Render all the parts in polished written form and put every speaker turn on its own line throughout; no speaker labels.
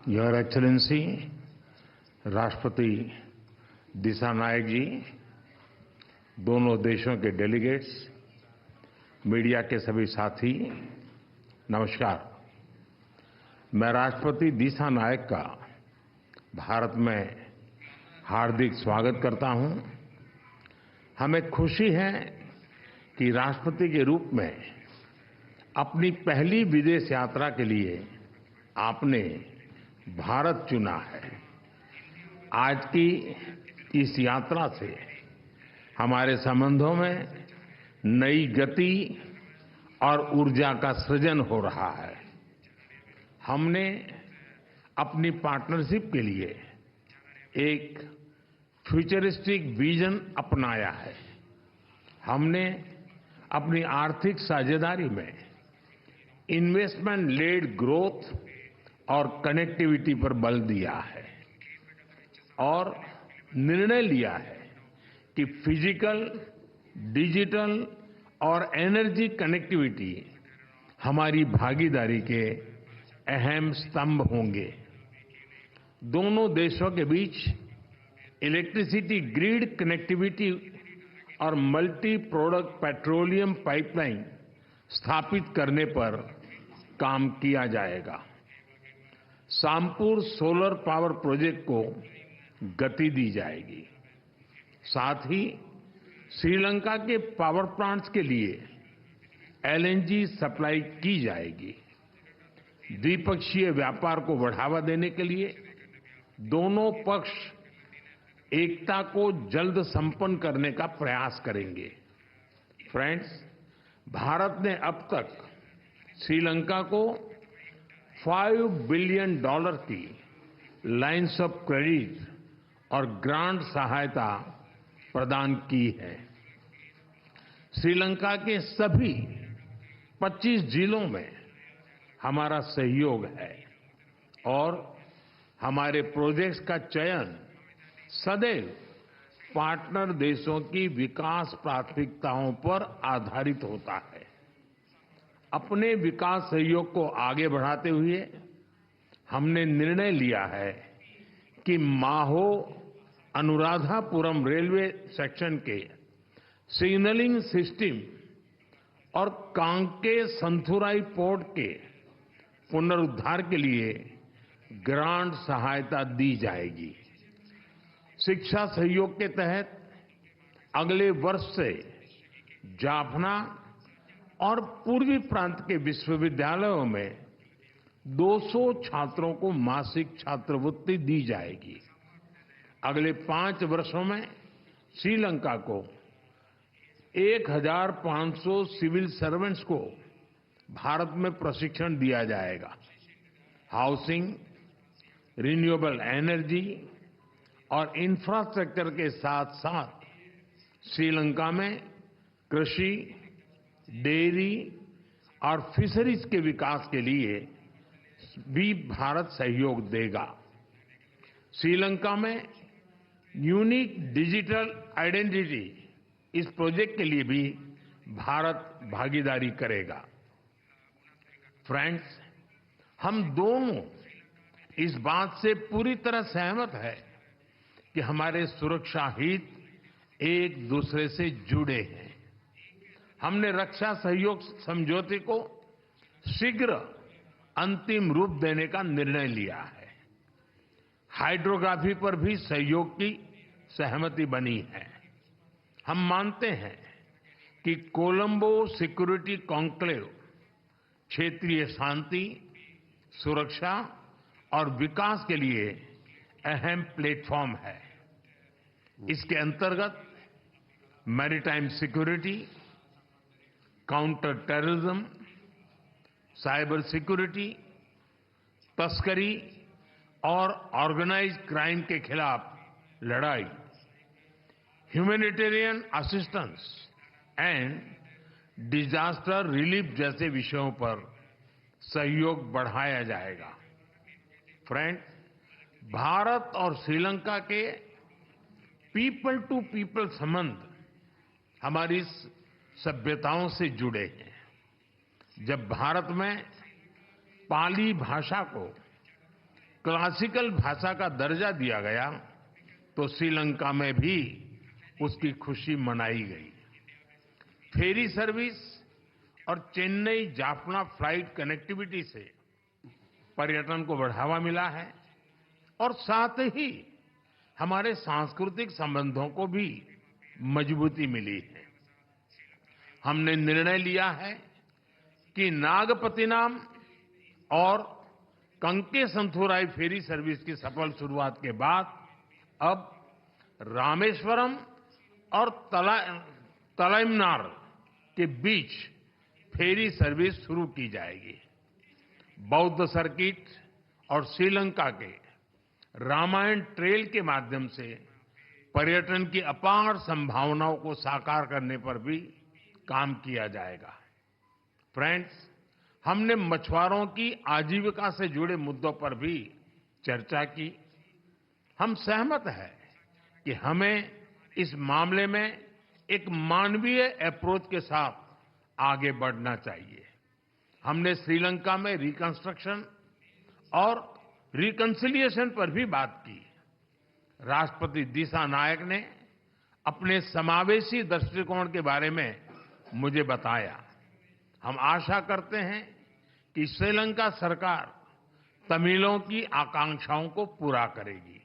Your excellency राष्ट्रपति दिसानायक जी, दोनों देशों के डेलीगेट्स, मीडिया के सभी साथी, नमस्कार। मैं राष्ट्रपति दिसानायक का भारत में हार्दिक स्वागत करता हूं। हमें खुशी है कि राष्ट्रपति के रूप में अपनी पहली विदेश यात्रा के लिए आपने भारत चुना है। आज की इस यात्रा से हमारे संबंधों में नई गति और ऊर्जा का सृजन हो रहा है। हमने अपनी पार्टनरशिप के लिए एक फ्यूचरिस्टिक विजन अपनाया है। हमने अपनी आर्थिक साझेदारी में इन्वेस्टमेंट लेड ग्रोथ और कनेक्टिविटी पर बल दिया है और निर्णय लिया है कि फिजिकल, डिजिटल और एनर्जी कनेक्टिविटी हमारी भागीदारी के अहम स्तंभ होंगे। दोनों देशों के बीच इलेक्ट्रिसिटी ग्रिड कनेक्टिविटी और मल्टी प्रोडक्ट पेट्रोलियम पाइपलाइन स्थापित करने पर काम किया जाएगा। सामपुर सोलर पावर प्रोजेक्ट को गति दी जाएगी। साथ ही श्रीलंका के पावर प्लांट्स के लिए एलएनजी सप्लाई की जाएगी। द्विपक्षीय व्यापार को बढ़ावा देने के लिए दोनों पक्ष एकता को जल्द संपन्न करने का प्रयास करेंगे। फ्रेंड्स, भारत ने अब तक श्रीलंका को $5 बिलियन की लाइन्स ऑफ क्रेडिट और ग्रांट सहायता प्रदान की है। श्रीलंका के सभी 25 जिलों में हमारा सहयोग है और हमारे प्रोजेक्ट्स का चयन सदैव पार्टनर देशों की विकास प्राथमिकताओं पर आधारित होता है। अपने विकास सहयोग को आगे बढ़ाते हुए हमने निर्णय लिया है कि माहो अनुराधापुरम रेलवे सेक्शन के सिग्नलिंग सिस्टम और कांके संथुराई पोर्ट के पुनरुद्धार के लिए ग्रांट सहायता दी जाएगी। शिक्षा सहयोग के तहत अगले वर्ष से जाफना और पूर्वी प्रांत के विश्वविद्यालयों में 200 छात्रों को मासिक छात्रवृत्ति दी जाएगी। अगले 5 वर्षों में श्रीलंका को 1500 सिविल सर्वेंट्स को भारत में प्रशिक्षण दिया जाएगा। हाउसिंग, रिन्यूएबल एनर्जी और इंफ्रास्ट्रक्चर के साथ साथ श्रीलंका में कृषि, डेयरी और फिशरीज के विकास के लिए भी भारत सहयोग देगा। श्रीलंका में यूनिक डिजिटल आइडेंटिटी, इस प्रोजेक्ट के लिए भी भारत भागीदारी करेगा। फ्रेंड्स, हम दोनों इस बात से पूरी तरह सहमत हैं कि हमारे सुरक्षा हित एक दूसरे से जुड़े हैं। हमने रक्षा सहयोग समझौते को शीघ्र अंतिम रूप देने का निर्णय लिया है। हाइड्रोग्राफी पर भी सहयोग की सहमति बनी है। हम मानते हैं कि कोलंबो सिक्योरिटी कॉन्क्लेव क्षेत्रीय शांति, सुरक्षा और विकास के लिए अहम प्लेटफॉर्म है। इसके अंतर्गत maritime security, counter terrorism, cyber security, तस्करी और ऑर्गेनाइज्ड क्राइम के खिलाफ लड़ाई, humanitarian assistance and disaster relief जैसे विषयों पर सहयोग बढ़ाया जाएगा। फ्रेंड, भारत और श्रीलंका के पीपल टू पीपल संबंध हमारी सभ्यताओं से जुड़े हैं। जब भारत में पाली भाषा को क्लासिकल भाषा का दर्जा दिया गया तो श्रीलंका में भी उसकी खुशी मनाई गई। फेरी सर्विस और चेन्नई जाफना फ्लाइट कनेक्टिविटी से पर्यटन को बढ़ावा मिला है और साथ ही हमारे सांस्कृतिक संबंधों को भी मजबूती मिली है। हमने निर्णय लिया है कि नागपत्तिनम और कंकेसंथुराई फेरी सर्विस की सफल शुरुआत के बाद अब रामेश्वरम और तलाइमनार के बीच फेरी सर्विस शुरू की जाएगी। बौद्ध सर्किट और श्रीलंका के रामायण ट्रेल के माध्यम से पर्यटन की अपार संभावनाओं को साकार करने पर भी काम किया जाएगा। फ्रेंड्स, हमने मछुआरों की आजीविका से जुड़े मुद्दों पर भी चर्चा की। हम सहमत हैं कि हमें इस मामले में एक मानवीय अप्रोच के साथ आगे बढ़ना चाहिए। हमने श्रीलंका में रिकंस्ट्रक्शन और रिकंसिलिएशन पर भी बात की। राष्ट्रपति दिसानायक ने अपने समावेशी दृष्टिकोण के बारे में मुझे बताया। हम आशा करते हैं कि श्रीलंका सरकार तमिलों की आकांक्षाओं को पूरा करेगी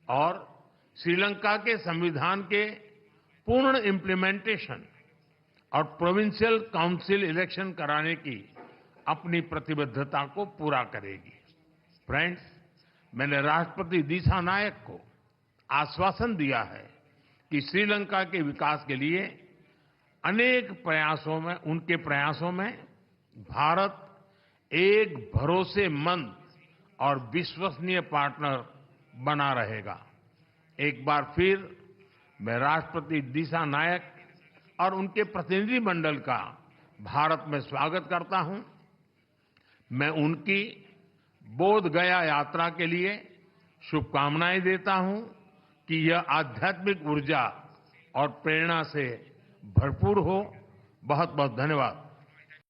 और श्रीलंका के संविधान के पूर्ण इम्प्लीमेंटेशन और प्रोविंशियल काउंसिल इलेक्शन कराने की अपनी प्रतिबद्धता को पूरा करेगी। फ्रेंड्स, मैंने राष्ट्रपति दिसानायक को आश्वासन दिया है कि श्रीलंका के विकास के लिए उनके प्रयासों में भारत एक भरोसेमंद और विश्वसनीय पार्टनर बना रहेगा। एक बार फिर मैं राष्ट्रपति दिसानायक और उनके प्रतिनिधिमंडल का भारत में स्वागत करता हूं। मैं उनकी बोध गया यात्रा के लिए शुभकामनाएं देता हूं कि यह आध्यात्मिक ऊर्जा और प्रेरणा से भरपूर हो। बहुत बहुत धन्यवाद।